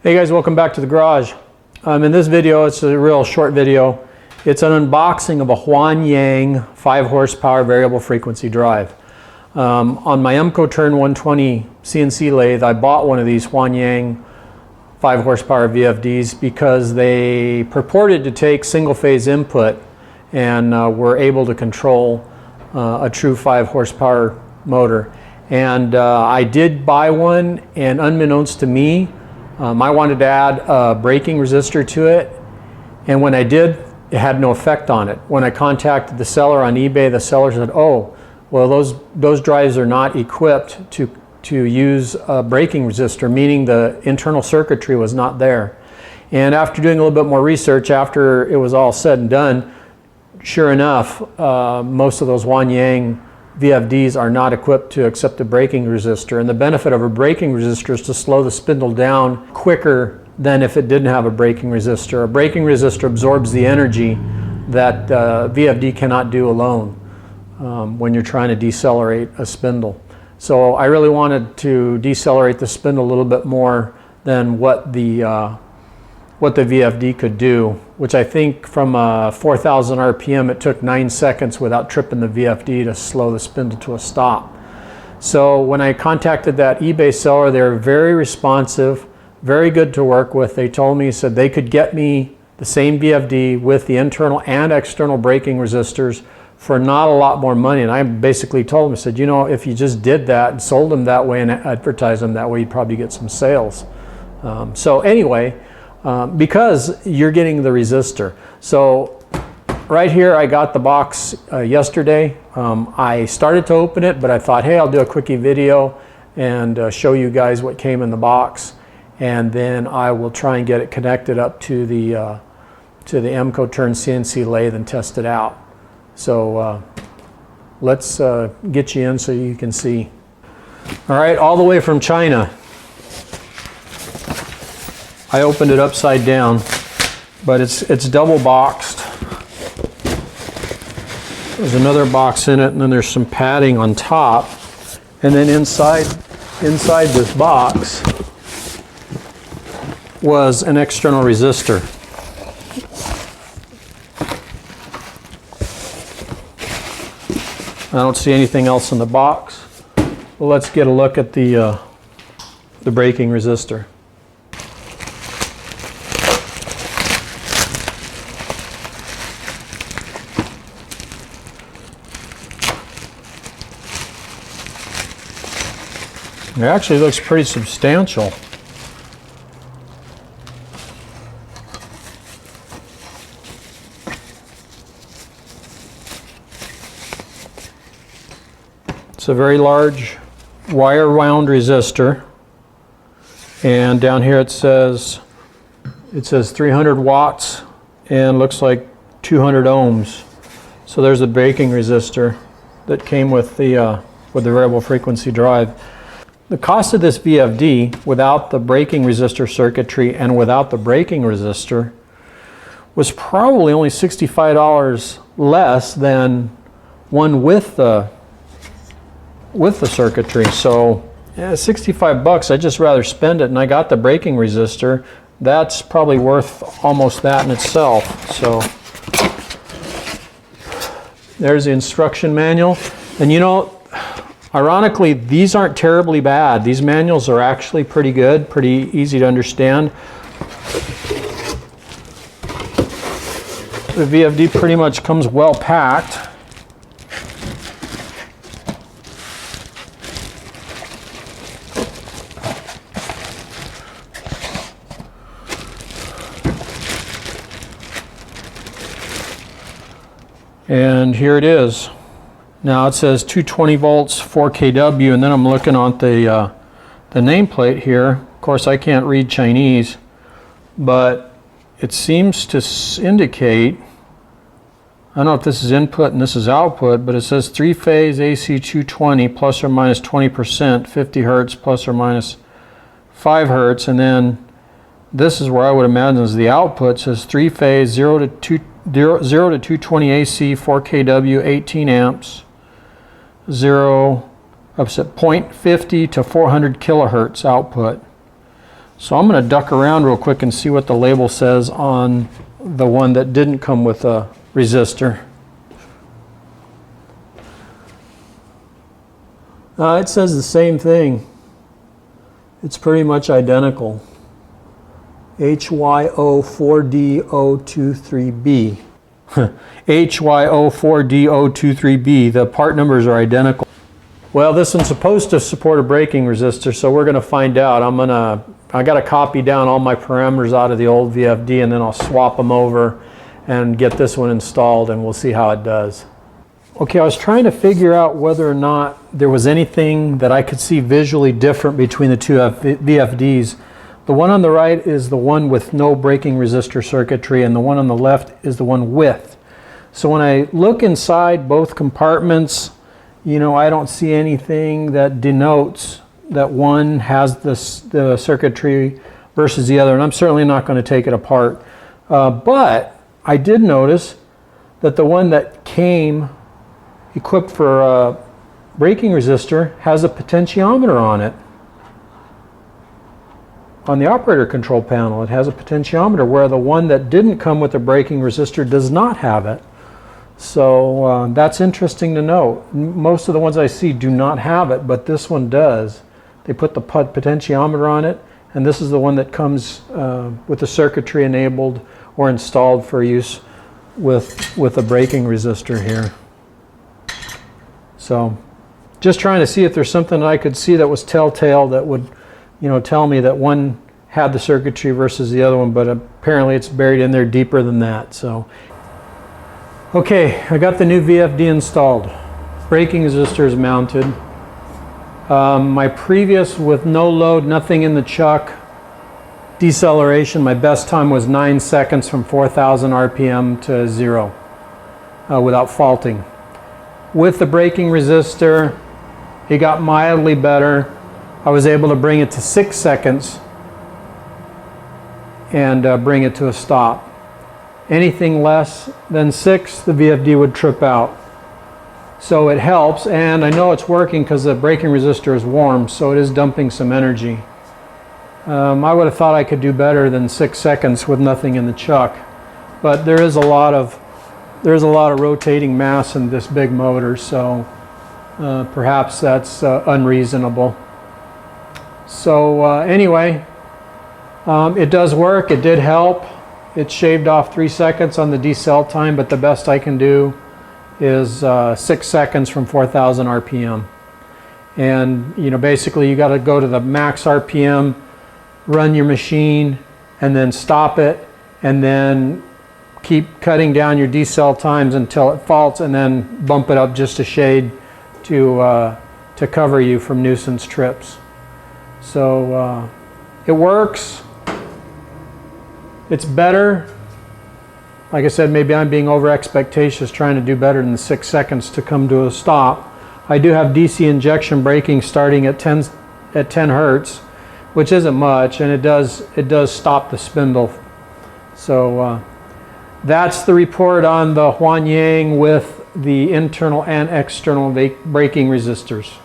Hey guys, welcome back to the garage. In this video, it's a real short video. It's an unboxing of a Huanyang 5 horsepower variable frequency drive. On my EMCO Turn 120 CNC lathe, I bought one of these Huanyang 5 horsepower VFDs because they purported to take single phase input and were able to control a true 5 horsepower motor. And I did buy one, and unbeknownst to me, I wanted to add a braking resistor to it, and when I did, it had no effect on it. When I contacted the seller on eBay, the seller said, oh, well, those drives are not equipped to use a braking resistor, meaning the internal circuitry was not there. And after doing a little bit more research, after it was all said and done, sure enough, most of those Huanyang VFDs are not equipped to accept a braking resistor, and the benefit of a braking resistor is to slow the spindle down quicker than if it didn't have a braking resistor. A braking resistor absorbs the energy that VFD cannot do alone when you're trying to decelerate a spindle. So I really wanted to decelerate the spindle a little bit more than what the VFD could do, which I think from 4,000 RPM it took 9 seconds without tripping the VFD to slow the spindle to a stop. So when I contacted that eBay seller, they were very responsive, very good to work with. They told me, said they could get me the same VFD with the internal and external braking resistors for not a lot more money. And I basically told them, I said, you know, if you just did that and sold them that way and advertised them that way, you'd probably get some sales. So anyway, because you're getting the resistor. So right here, I got the box yesterday. I started to open it, but I thought, hey, I'll do a quickie video and show you guys what came in the box, and then I will try and get it connected up to the EMCO Turn CNC lathe and test it out. So let's get you in so you can see. All right, all the way from China. I opened it upside down, but it's double boxed. There's another box in it, and then there's some padding on top. And then inside this box was an external resistor. I don't see anything else in the box. Well, let's get a look at the braking resistor. It actually looks pretty substantial. It's a very large wire wound resistor, and down here it says 300 watts and looks like 200 ohms. So there's a braking resistor that came with the variable frequency drive. The cost of this VFD, without the braking resistor circuitry and without the braking resistor, was probably only $65 less than one with the circuitry. So yeah, 65 bucks, I'd just rather spend it, and I got the braking resistor. That's probably worth almost that in itself. So there's the instruction manual. And you know, ironically, these aren't terribly bad. These manuals are actually pretty good, pretty easy to understand. The VFD pretty much comes well packed. And here it is. Now it says 220 volts, 4 kW, and then I'm looking at the nameplate here. Of course, I can't read Chinese, but it seems to indicate, I don't know if this is input and this is output, but it says 3-phase AC 220 plus or minus 20%, 50 hertz plus or minus 5 hertz, and then this is where I would imagine is the output. It says 3-phase 0 to 220 AC, 4 kW, 18 amps. 0.50 to 400 kilohertz output. So I'm going to duck around real quick and see what the label says on the one that didn't come with a resistor. It says the same thing. It's pretty much identical. HYO4D023B. HYO4D023B. The part numbers are identical. Well, this one's supposed to support a braking resistor, so we're going to find out. I got to copy down all my parameters out of the old VFD, and then I'll swap them over and get this one installed, and we'll see how it does. Okay, I was trying to figure out whether or not there was anything that I could see visually different between the two VFDs. The one on the right is the one with no braking resistor circuitry, and the one on the left is the one with. So when I look inside both compartments, you know, I don't see anything that denotes that one has the circuitry versus the other, and I'm certainly not going to take it apart. But I did notice that the one that came equipped for a braking resistor has a potentiometer on it. On the operator control panel, it has a potentiometer, where the one that didn't come with a braking resistor does not have it. So that's interesting to note. Most of the ones I see do not have it, but this one does. They put the potentiometer on it, and this is the one that comes with the circuitry enabled or installed for use with a braking resistor here. So just trying to see if there's something that I could see that was telltale that would, you know, tell me that one had the circuitry versus the other one, but apparently it's buried in there deeper than that. So, okay, I got the new VFD installed. Braking resistor is mounted. My previous, with no load, nothing in the chuck, deceleration, my best time was 9 seconds from 4,000 RPM to 0 without faulting. With the braking resistor, it got mildly better. I was able to bring it to 6 seconds and bring it to a stop. Anything less than 6, the VFD would trip out. So it helps, and I know it's working because the braking resistor is warm, so it is dumping some energy. I would have thought I could do better than 6 seconds with nothing in the chuck, but there is a lot of rotating mass in this big motor, so perhaps that's unreasonable. So anyway, it does work. It did help. It shaved off 3 seconds on the decel time, but the best I can do is 6 seconds from 4,000 RPM. And you know, basically you got to go to the max RPM, run your machine, and then stop it, and then keep cutting down your decel times until it faults, and then bump it up just a shade to cover you from nuisance trips. So it works. It's better. Like I said, maybe I'm being over expectatious, trying to do better than 6 seconds to come to a stop. I do have DC injection braking starting at 10 hertz, which isn't much, and it does stop the spindle. So that's the report on the Huanyang with the internal and external braking resistors.